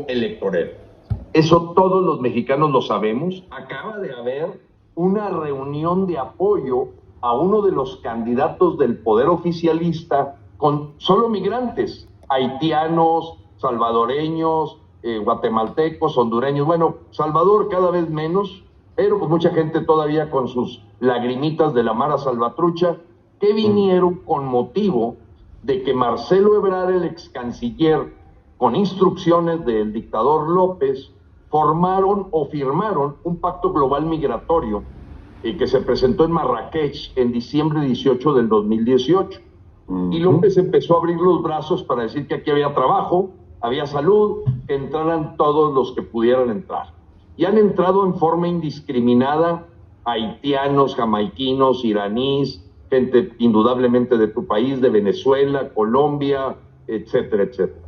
electoral. Eso todos los mexicanos lo sabemos. Acaba de haber una reunión de apoyo a uno de los candidatos del poder oficialista con solo migrantes, haitianos, salvadoreños, guatemaltecos, hondureños. Bueno, Salvador cada vez menos, pero pues mucha gente todavía con sus lagrimitas de la Mara Salvatrucha, que vinieron con motivo de que Marcelo Ebrard, el ex canciller, con instrucciones del dictador López, formaron o firmaron un pacto global migratorio que se presentó en Marrakech en diciembre 18 del 2018. Y López empezó a abrir los brazos para decir que aquí había trabajo, había salud, que entraran todos los que pudieran entrar. Y han entrado en forma indiscriminada haitianos, jamaiquinos, iraníes, gente indudablemente de tu país, de Venezuela, Colombia, etcétera, etcétera.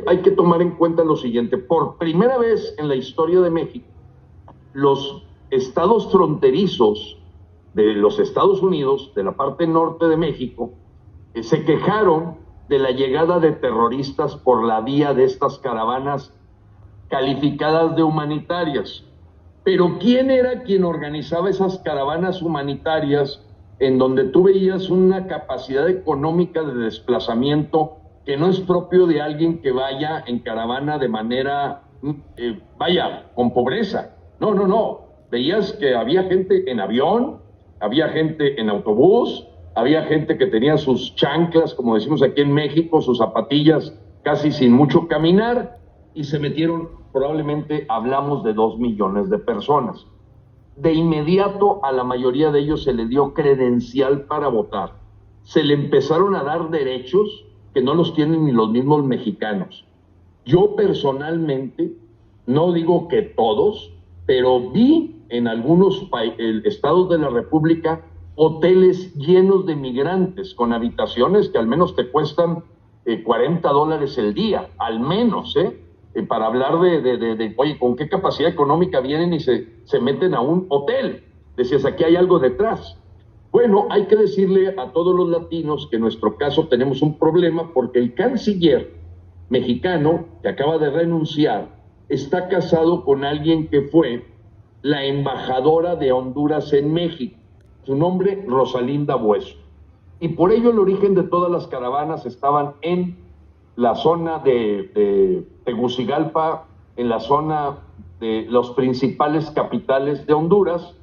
Hay que tomar en cuenta lo siguiente: por primera vez en la historia de México, los estados fronterizos de los Estados Unidos, de la parte norte de México, se quejaron de la llegada de terroristas por la vía de estas caravanas calificadas de humanitarias. Pero ¿quién era quien organizaba esas caravanas humanitarias en donde tú veías una capacidad económica de desplazamiento que no es propio de alguien que vaya en caravana de manera, con pobreza? No. Veías que había gente en avión, había gente en autobús, había gente que tenía sus chanclas, como decimos aquí en México, sus zapatillas casi sin mucho caminar, y se metieron, probablemente hablamos de 2 millones de personas. De inmediato a la mayoría de ellos se le dio credencial para votar. Se le empezaron a dar derechos que no los tienen ni los mismos mexicanos. Yo personalmente, no digo que todos, pero vi en algunos estados de la República hoteles llenos de migrantes, con habitaciones que al menos te cuestan $40 el día, al menos, para hablar de, oye, ¿con qué capacidad económica vienen y se meten a un hotel? Decías, aquí hay algo detrás. Bueno, hay que decirle a todos los latinos que en nuestro caso tenemos un problema porque el canciller mexicano, que acaba de renunciar, está casado con alguien que fue la embajadora de Honduras en México. Su nombre, Rosalinda Bueso. Y por ello el origen de todas las caravanas estaban en la zona de Tegucigalpa, en la zona de los principales capitales de Honduras,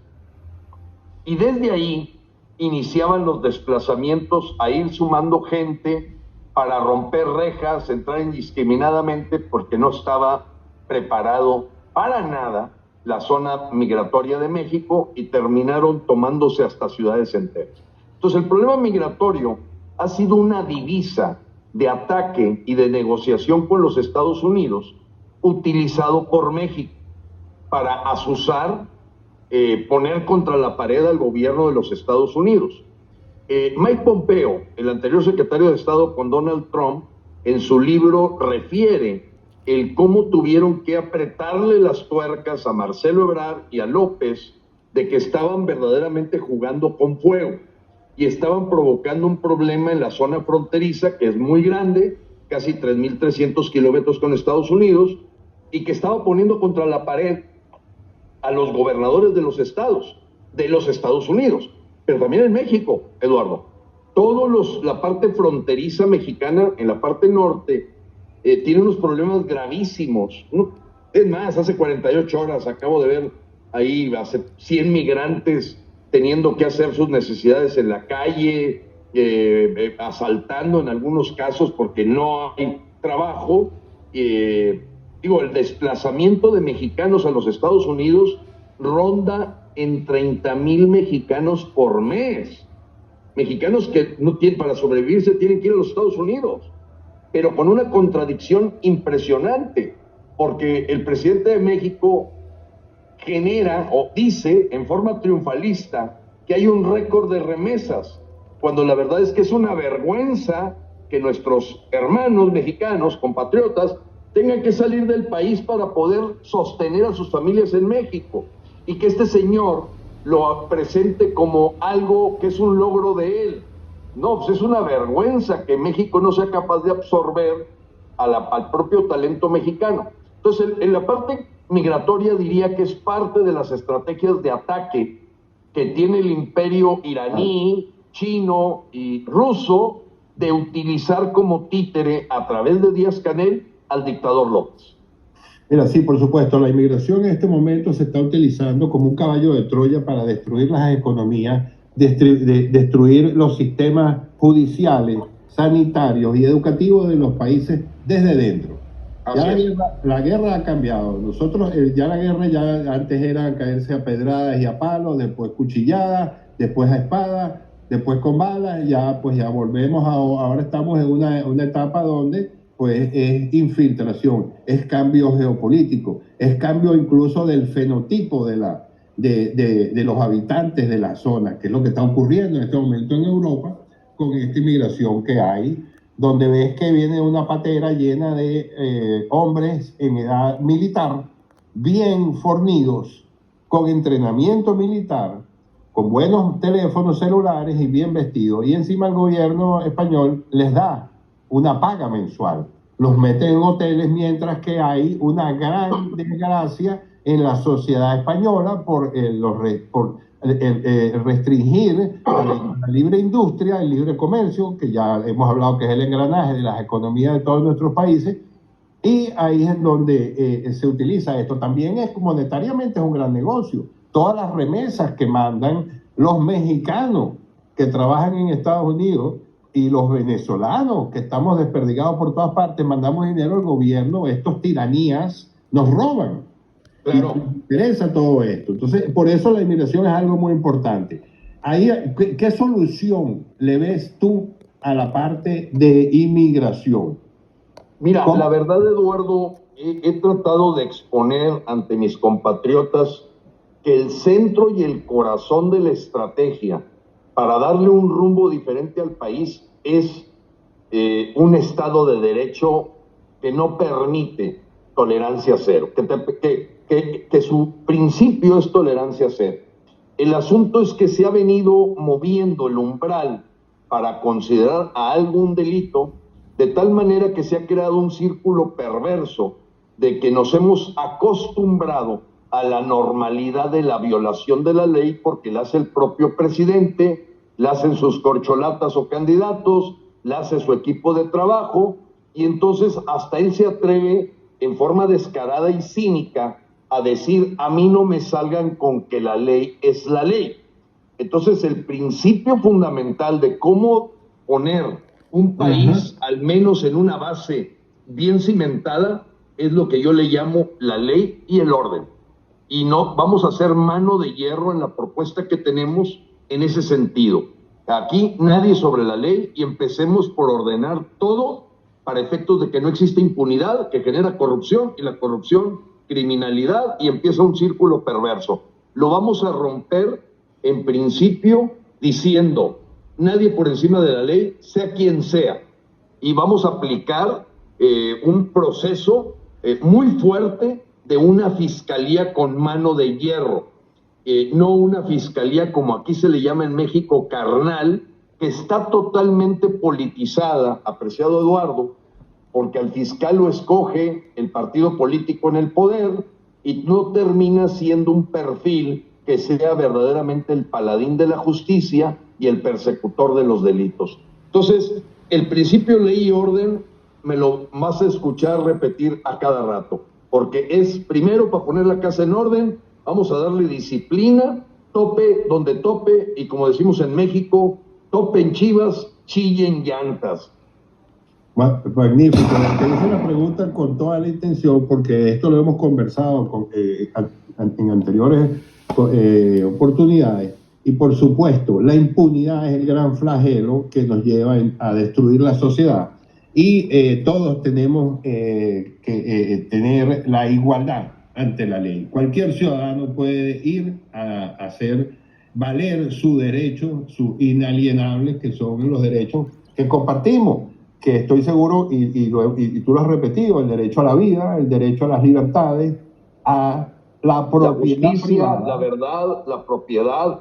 y desde ahí iniciaban los desplazamientos a ir sumando gente para romper rejas, entrar indiscriminadamente, porque no estaba preparado para nada la zona migratoria de México, y terminaron tomándose hasta ciudades enteras. Entonces el problema migratorio ha sido una divisa de ataque y de negociación con los Estados Unidos, utilizado por México para azuzar, poner contra la pared al gobierno de los Estados Unidos. Mike Pompeo, el anterior secretario de Estado con Donald Trump, en su libro refiere el cómo tuvieron que apretarle las tuercas a Marcelo Ebrard y a López, de que estaban verdaderamente jugando con fuego y estaban provocando un problema en la zona fronteriza, que es muy grande, casi 3.300 kilómetros con Estados Unidos, y que estaba poniendo contra la pared a los gobernadores de los Estados Unidos, pero también en México, Eduardo. La parte fronteriza mexicana en la parte norte tiene unos problemas gravísimos. Es más, hace 48 horas acabo de ver ahí hace 100 migrantes teniendo que hacer sus necesidades en la calle, asaltando en algunos casos porque no hay trabajo. El desplazamiento de mexicanos a los Estados Unidos ronda en 30,000 mexicanos por mes. Mexicanos que no tienen, para sobrevivir se tienen que ir a los Estados Unidos, pero con una contradicción impresionante, porque el presidente de México genera o dice en forma triunfalista que hay un récord de remesas, cuando la verdad es que es una vergüenza que nuestros hermanos mexicanos, compatriotas, tengan que salir del país para poder sostener a sus familias en México, y que este señor lo presente como algo que es un logro de él. No, pues es una vergüenza que México no sea capaz de absorber al propio talento mexicano. Entonces, en la parte migratoria diría que es parte de las estrategias de ataque que tiene el imperio iraní, chino y ruso de utilizar como títere a través de Díaz-Canel al dictador López. Mira, sí, por supuesto, la inmigración en este momento se está utilizando como un caballo de Troya para destruir las economías, destruir los sistemas judiciales, sanitarios y educativos de los países desde dentro. Ya la guerra ha cambiado. Nosotros, ya la guerra ya antes era caerse a pedradas y a palos, después cuchilladas, después a espadas, después con balas, ya pues ya volvemos ahora estamos en una etapa donde pues es infiltración, es cambio geopolítico, es cambio incluso del fenotipo de los habitantes de la zona, que es lo que está ocurriendo en este momento en Europa con esta inmigración que hay, donde ves que viene una patera llena de hombres en edad militar, bien fornidos, con entrenamiento militar, con buenos teléfonos celulares y bien vestidos. Y encima el gobierno español les da una paga mensual. Los mete en hoteles mientras que hay una gran desgracia en la sociedad española por restringir la libre industria, el libre comercio, que ya hemos hablado que es el engranaje de las economías de todos nuestros países, y ahí es donde se utiliza esto. También es monetariamente es un gran negocio. Todas las remesas que mandan los mexicanos que trabajan en Estados Unidos y los venezolanos que estamos desperdigados por todas partes, mandamos dinero al gobierno, estos tiranías nos roban. Claro. Y nos interesa todo esto. Entonces, por eso la inmigración es algo muy importante. Ahí, ¿qué solución le ves tú a la parte de inmigración? Mira, la verdad, Eduardo, he tratado de exponer ante mis compatriotas que el centro y el corazón de la estrategia para darle un rumbo diferente al país es un Estado de Derecho que no permite tolerancia cero, que su principio es tolerancia cero. El asunto es que se ha venido moviendo el umbral para considerar a algún delito de tal manera que se ha creado un círculo perverso de que nos hemos acostumbrado a la normalidad de la violación de la ley porque la hace el propio presidente, la hacen sus corcholatas o candidatos, la hace su equipo de trabajo, y entonces hasta él se atreve en forma descarada y cínica a decir: a mí no me salgan con que la ley es la ley. Entonces el principio fundamental de cómo poner un país al menos en una base bien cimentada es lo que yo le llamo la ley y el orden. Y no vamos a hacer mano de hierro en la propuesta que tenemos en ese sentido. Aquí nadie sobre la ley, y empecemos por ordenar todo para efectos de que no existe impunidad, que genera corrupción, y la corrupción, criminalidad, y empieza un círculo perverso. Lo vamos a romper en principio diciendo: nadie por encima de la ley, sea quien sea. Y vamos a aplicar un proceso muy fuerte de una fiscalía con mano de hierro, no una fiscalía como aquí se le llama en México, carnal, que está totalmente politizada, apreciado Eduardo, porque al fiscal lo escoge el partido político en el poder y no termina siendo un perfil que sea verdaderamente el paladín de la justicia y el persecutor de los delitos. Entonces, el principio ley y orden me lo vas a escuchar repetir a cada rato, porque es primero, para poner la casa en orden, vamos a darle disciplina, tope donde tope, y como decimos en México, topen chivas, chillen llantas. Magnífico. Te hice una pregunta con toda la intención, porque esto lo hemos conversado en anteriores oportunidades, y por supuesto la impunidad es el gran flagelo que nos lleva a destruir la sociedad, y todos tenemos que tener la igualdad ante la ley. Cualquier ciudadano puede ir a hacer valer su derecho, su inalienable, que son los derechos que compartimos, que estoy seguro, y tú lo has repetido: el derecho a la vida, el derecho a las libertades, a la propiedad, la justicia, privada, la verdad, la propiedad.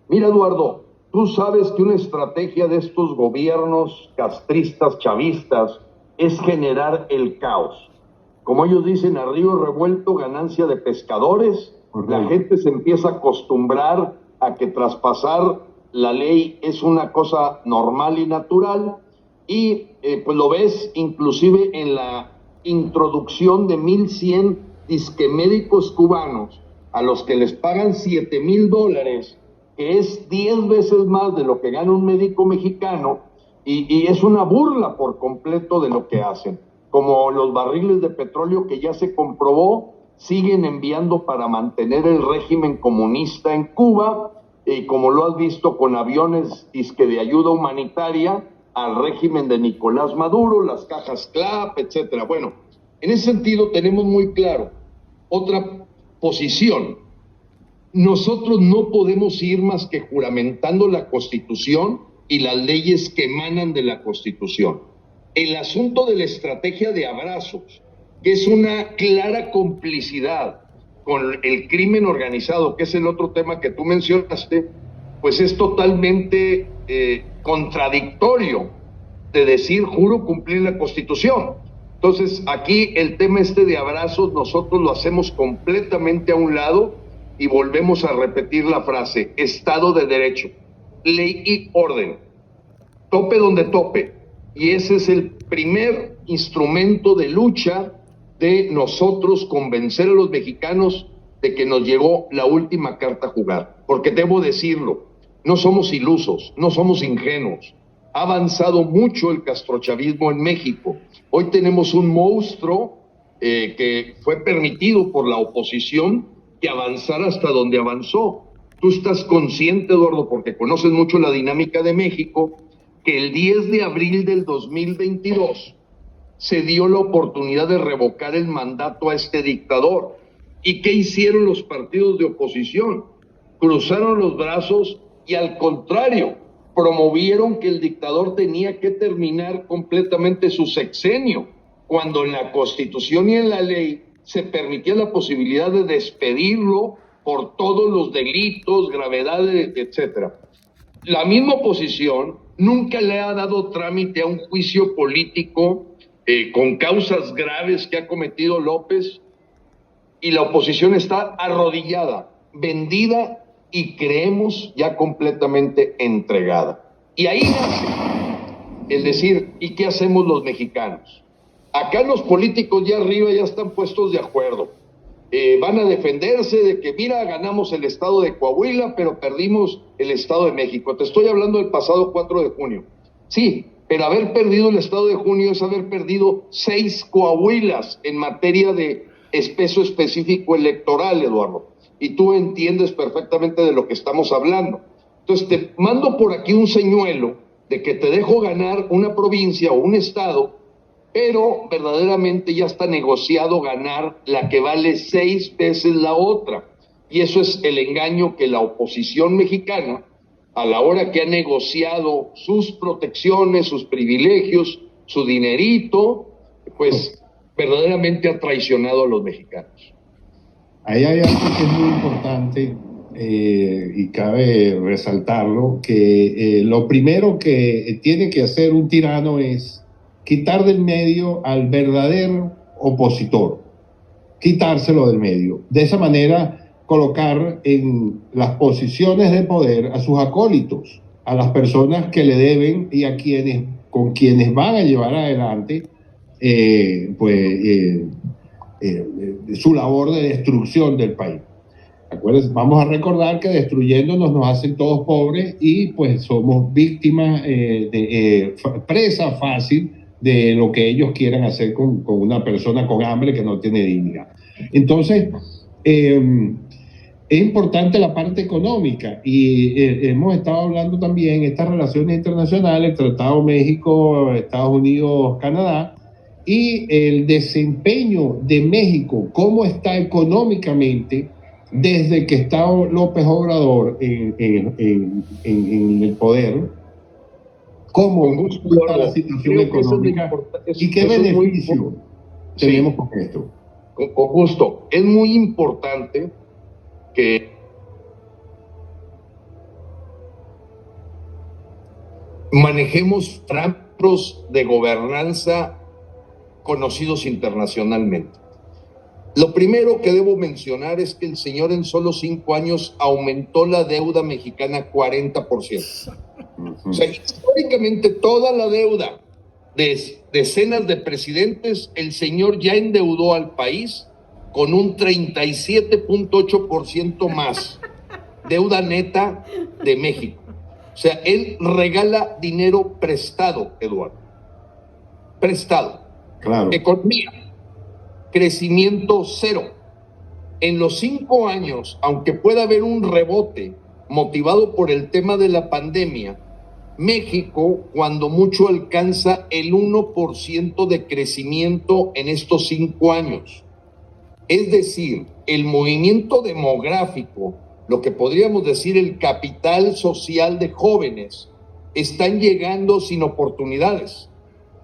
Mira, Eduardo, tú sabes que una estrategia de estos gobiernos castristas, chavistas, es generar el caos. Como ellos dicen, a río revuelto, ganancia de pescadores. La gente se empieza a acostumbrar a que traspasar la ley es una cosa normal y natural, y pues lo ves inclusive en la introducción de 1,100 disquemédicos cubanos a los que les pagan $7,000, que es 10 veces más de lo que gana un médico mexicano, y es una burla por completo de lo que hacen. Como los barriles de petróleo que ya se comprobó, siguen enviando para mantener el régimen comunista en Cuba, y como lo has visto con aviones disque de ayuda humanitaria al régimen de Nicolás Maduro, las cajas CLAP, etcétera. Bueno, en ese sentido tenemos muy claro otra posición. Nosotros no podemos ir más que juramentando la Constitución y las leyes que emanan de la Constitución. El asunto de la estrategia de abrazos, que es una clara complicidad con el crimen organizado, que es el otro tema que tú mencionaste, pues es totalmente contradictorio de decir juro cumplir la Constitución. Entonces aquí el tema de abrazos nosotros lo hacemos completamente a un lado y volvemos a repetir la frase: Estado de Derecho, ley y orden, tope donde tope. Y ese es el primer instrumento de lucha de nosotros, convencer a los mexicanos de que nos llegó la última carta a jugar. Porque debo decirlo, no somos ilusos, no somos ingenuos. Ha avanzado mucho el castrochavismo en México. Hoy tenemos un monstruo que fue permitido por la oposición que avanzara hasta donde avanzó. Tú estás consciente, Eduardo, porque conoces mucho la dinámica de México, que el 10 de abril del 2022 se dio la oportunidad de revocar el mandato a este dictador. ¿Y qué hicieron los partidos de oposición? Cruzaron los brazos y, al contrario, promovieron que el dictador tenía que terminar completamente su sexenio, cuando en la Constitución y en la ley se permitía la posibilidad de despedirlo por todos los delitos, gravedades, etcétera. La misma oposición nunca le ha dado trámite a un juicio político con causas graves que ha cometido López, y la oposición está arrodillada, vendida y creemos ya completamente entregada. Y ahí nace el decir, ¿y qué hacemos los mexicanos? Acá los políticos ya arriba ya están puestos de acuerdo. Van a defenderse de que, mira, ganamos el estado de Coahuila, pero perdimos el estado de México. Te estoy hablando del pasado 4 de junio. Sí, pero haber perdido el estado de junio es haber perdido 6 Coahuilas en materia de peso específico electoral, Eduardo. Y tú entiendes perfectamente de lo que estamos hablando. Entonces te mando por aquí un señuelo de que te dejo ganar una provincia o un estado, pero verdaderamente ya está negociado ganar la que vale 6 veces la otra. Y eso es el engaño que la oposición mexicana, a la hora que ha negociado sus protecciones, sus privilegios, su dinerito, pues verdaderamente ha traicionado a los mexicanos. Ahí hay algo que es muy importante y cabe resaltarlo, que lo primero que tiene que hacer un tirano es quitar del medio al verdadero opositor, quitárselo del medio. De esa manera, colocar en las posiciones de poder a sus acólitos, a las personas que le deben y a quienes, con quienes van a llevar adelante su labor de destrucción del país. Acuérdense, vamos a recordar que destruyéndonos nos hacen todos pobres y pues somos víctimas presa fácil de lo que ellos quieran hacer con una persona con hambre que no tiene dignidad. Entonces, es importante la parte económica y hemos estado hablando también de estas relaciones internacionales, el Tratado México, Estados Unidos, Canadá, y el desempeño de México, cómo está económicamente desde que está López Obrador en el poder, cómo está la situación económica y qué beneficio tenemos con esto. Con gusto. Es muy importante que manejemos parámetros de gobernanza conocidos internacionalmente. Lo primero que debo mencionar es que el señor en solo 5 años aumentó la deuda mexicana 40%. O sea, históricamente toda la deuda de decenas de presidentes, el señor ya endeudó al país con un 37.8% más deuda neta de México. O sea, él regala dinero prestado, Eduardo. Prestado. Claro. Economía, crecimiento cero. En los 5 años, aunque pueda haber un rebote motivado por el tema de la pandemia, México, cuando mucho, alcanza el 1% de crecimiento en estos 5 años. Es decir, el movimiento demográfico, lo que podríamos decir el capital social de jóvenes, están llegando sin oportunidades.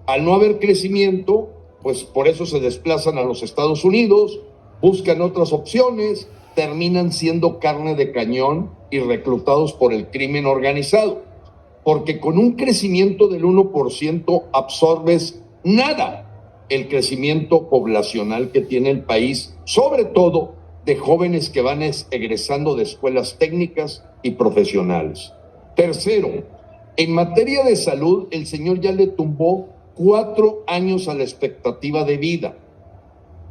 Al no haber crecimiento, pues por eso se desplazan a los Estados Unidos, buscan otras opciones, terminan siendo carne de cañón y reclutados por el crimen organizado. Porque con un crecimiento del 1% absorbes nada el crecimiento poblacional que tiene el país, sobre todo de jóvenes que van egresando de escuelas técnicas y profesionales. Tercero, en materia de salud, el señor ya le tumbó 4 años a la expectativa de vida.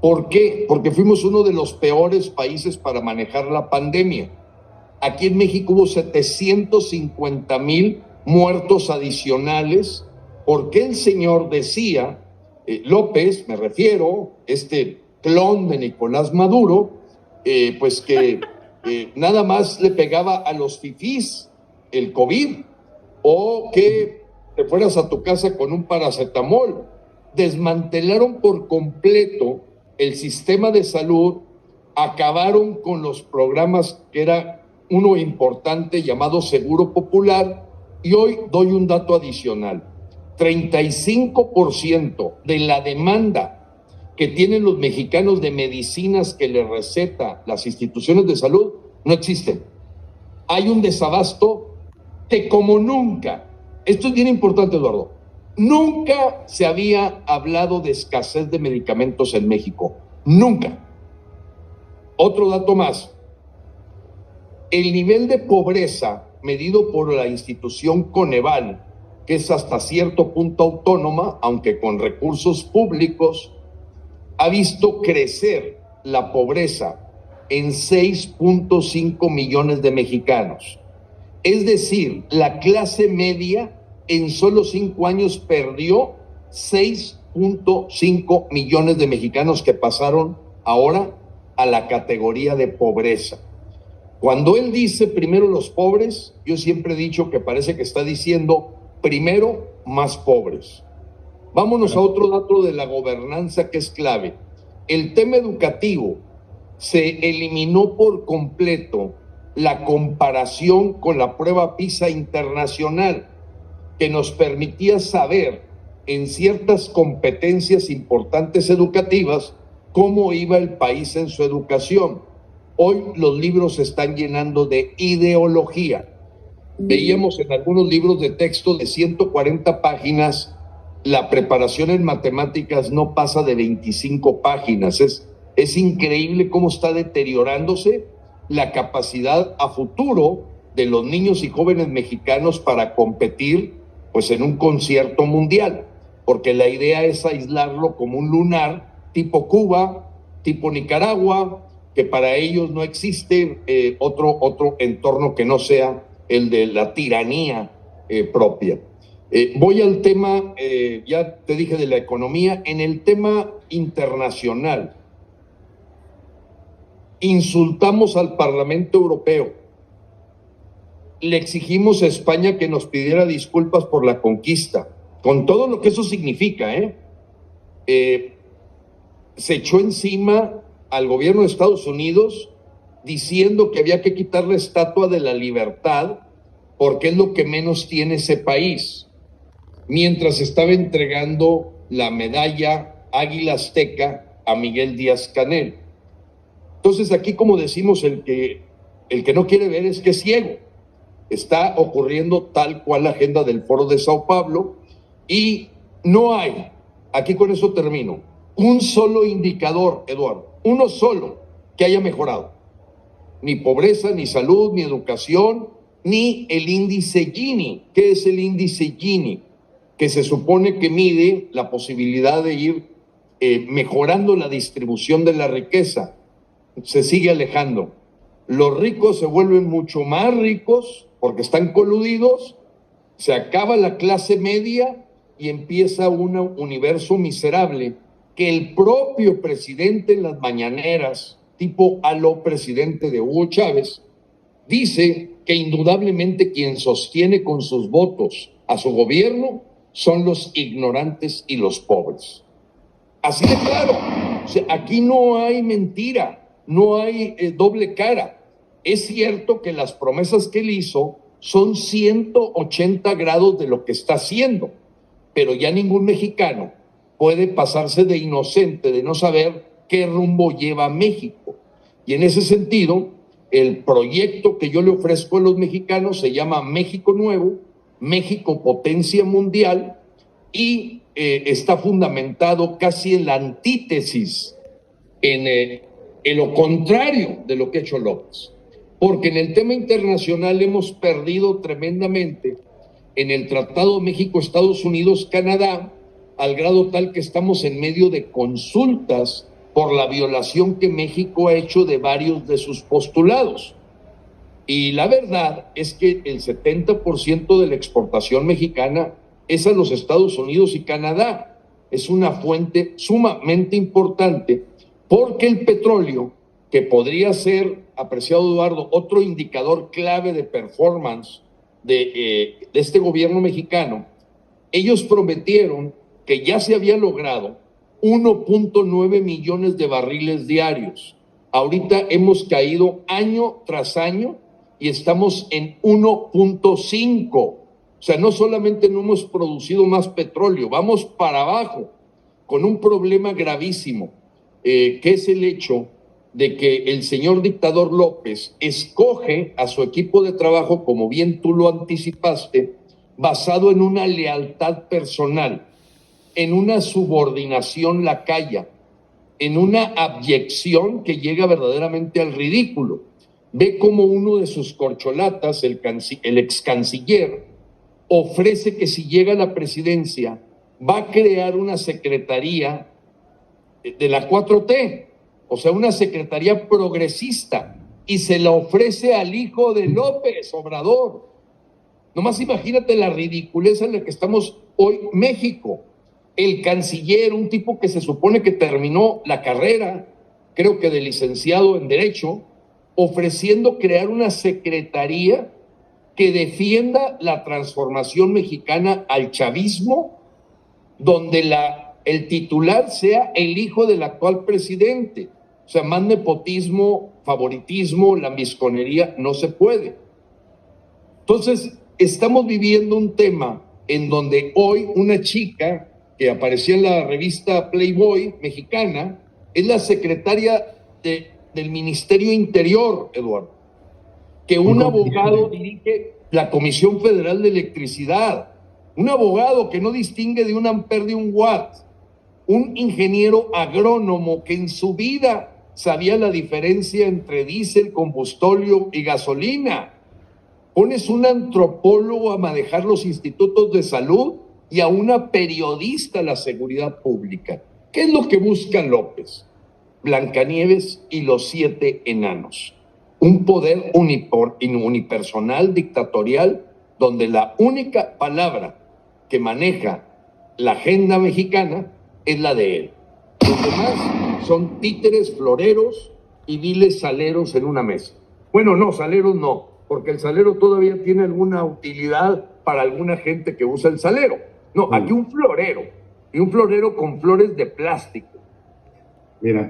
¿Por qué? Porque fuimos uno de los peores países para manejar la pandemia. Aquí en México hubo 750,000 muertos adicionales porque el señor decía, López, me refiero, este clon de Nicolás Maduro, pues que nada más le pegaba a los fifís el COVID, o que te fueras a tu casa con un paracetamol. Desmantelaron por completo el sistema de salud, acabaron con los programas que era uno importante llamado Seguro Popular, y hoy doy un dato adicional. 35% de la demanda que tienen los mexicanos de medicinas que les receta las instituciones de salud no existen. Hay un desabasto que como nunca, esto es bien importante, Eduardo, nunca se había hablado de escasez de medicamentos en México. Nunca. Otro dato más. El nivel de pobreza medido por la institución Coneval, que es hasta cierto punto autónoma, aunque con recursos públicos, ha visto crecer la pobreza en 6.5 millones de mexicanos. Es decir, la clase media en solo 5 años perdió 6.5 millones de mexicanos que pasaron ahora a la categoría de pobreza. Cuando él dice primero los pobres, yo siempre he dicho que parece que está diciendo primero más pobres. Vámonos a otro dato de la gobernanza que es clave. El tema educativo, se eliminó por completo la comparación con la prueba PISA internacional, que nos permitía saber en ciertas competencias importantes educativas cómo iba el país en su educación. Hoy los libros se están llenando de ideología. Veíamos en algunos libros de texto de 140 páginas, la preparación en matemáticas no pasa de 25 páginas. Es increíble cómo está deteriorándose la capacidad a futuro de los niños y jóvenes mexicanos para competir pues en un concierto mundial, porque la idea es aislarlo como un lunar tipo Cuba, tipo Nicaragua, que para ellos no existe otro entorno que no sea el de la tiranía propia. Voy al tema, ya te dije de la economía, en el tema internacional. Insultamos al Parlamento Europeo, le exigimos a España que nos pidiera disculpas por la conquista, con todo lo que eso significa, se echó encima al gobierno de Estados Unidos diciendo que había que quitar la Estatua de la Libertad porque es lo que menos tiene ese país, mientras estaba entregando la medalla Águila Azteca a Miguel Díaz-Canel. Entonces aquí, como decimos, el que no quiere ver es que es ciego. Está ocurriendo tal cual la agenda del Foro de Sao Paulo y no hay aquí con eso termino, un solo indicador, Eduardo, uno solo que haya mejorado. Ni pobreza, ni salud, ni educación, ni el índice Gini. ¿Qué es el índice Gini? Que se supone que mide la posibilidad de ir mejorando la distribución de la riqueza. Se sigue alejando. Los ricos se vuelven mucho más ricos porque están coludidos, se acaba la clase media y empieza un universo miserable que el propio presidente en las mañaneras, tipo aló presidente de Hugo Chávez, dice que indudablemente quien sostiene con sus votos a su gobierno son los ignorantes y los pobres. Así de claro, o sea, aquí no hay mentira, no hay doble cara. Es cierto que las promesas que él hizo son 180 grados de lo que está haciendo, pero ya ningún mexicano puede pasarse de inocente, de no saber qué rumbo lleva México. Y en ese sentido, el proyecto que yo le ofrezco a los mexicanos se llama México Nuevo, México Potencia Mundial, y está fundamentado casi en la antítesis, en lo contrario de lo que ha hecho López. Porque en el tema internacional hemos perdido tremendamente en el Tratado México-Estados Unidos-Canadá, al grado tal que estamos en medio de consultas por la violación que México ha hecho de varios de sus postulados. Y la verdad es que el 70% de la exportación mexicana es a los Estados Unidos y Canadá. Es una fuente sumamente importante porque el petróleo, que podría ser, apreciado Eduardo, otro indicador clave de performance de este gobierno mexicano, ellos prometieron que ya se había logrado 1.9 millones de barriles diarios. Ahorita hemos caído año tras año y estamos en 1.5. O sea, no solamente no hemos producido más petróleo, vamos para abajo con un problema gravísimo, que es el hecho de que el señor dictador López escoge a su equipo de trabajo, como bien tú lo anticipaste, basado en una lealtad personal, en una subordinación lacaya, en una abyección que llega verdaderamente al ridículo. Ve como uno de sus corcholatas, el ex canciller, ofrece que si llega a la presidencia va a crear una secretaría de la 4T, o sea, una secretaría progresista, y se la ofrece al hijo de López Obrador. Nomás imagínate la ridiculez en la que estamos hoy México. El canciller, un tipo que se supone que terminó la carrera, creo que de licenciado en Derecho, ofreciendo crear una secretaría que defienda la transformación mexicana al chavismo, donde el titular sea el hijo del actual presidente. O sea, más nepotismo, favoritismo, lambisconería, no se puede. Entonces, estamos viviendo un tema en donde hoy una chica que aparecía en la revista Playboy mexicana es la secretaria del Ministerio Interior, Eduardo, que un abogado dirige la Comisión Federal de Electricidad, un abogado que no distingue de un ampere de un watt, un ingeniero agrónomo que en su vida sabía la diferencia entre diésel, combustóleo y gasolina. Pones un antropólogo a manejar los institutos de salud y a una periodista a la seguridad pública. ¿Qué es lo que busca López? Blancanieves y los 7 enanos. Un poder unipersonal, dictatorial, donde la única palabra que maneja la agenda mexicana es la de él. Los demás son títeres, floreros y viles saleros en una mesa. Bueno, no, saleros no, porque el salero todavía tiene alguna utilidad para alguna gente que usa el salero. No, aquí un florero, y un florero con flores de plástico. Mira.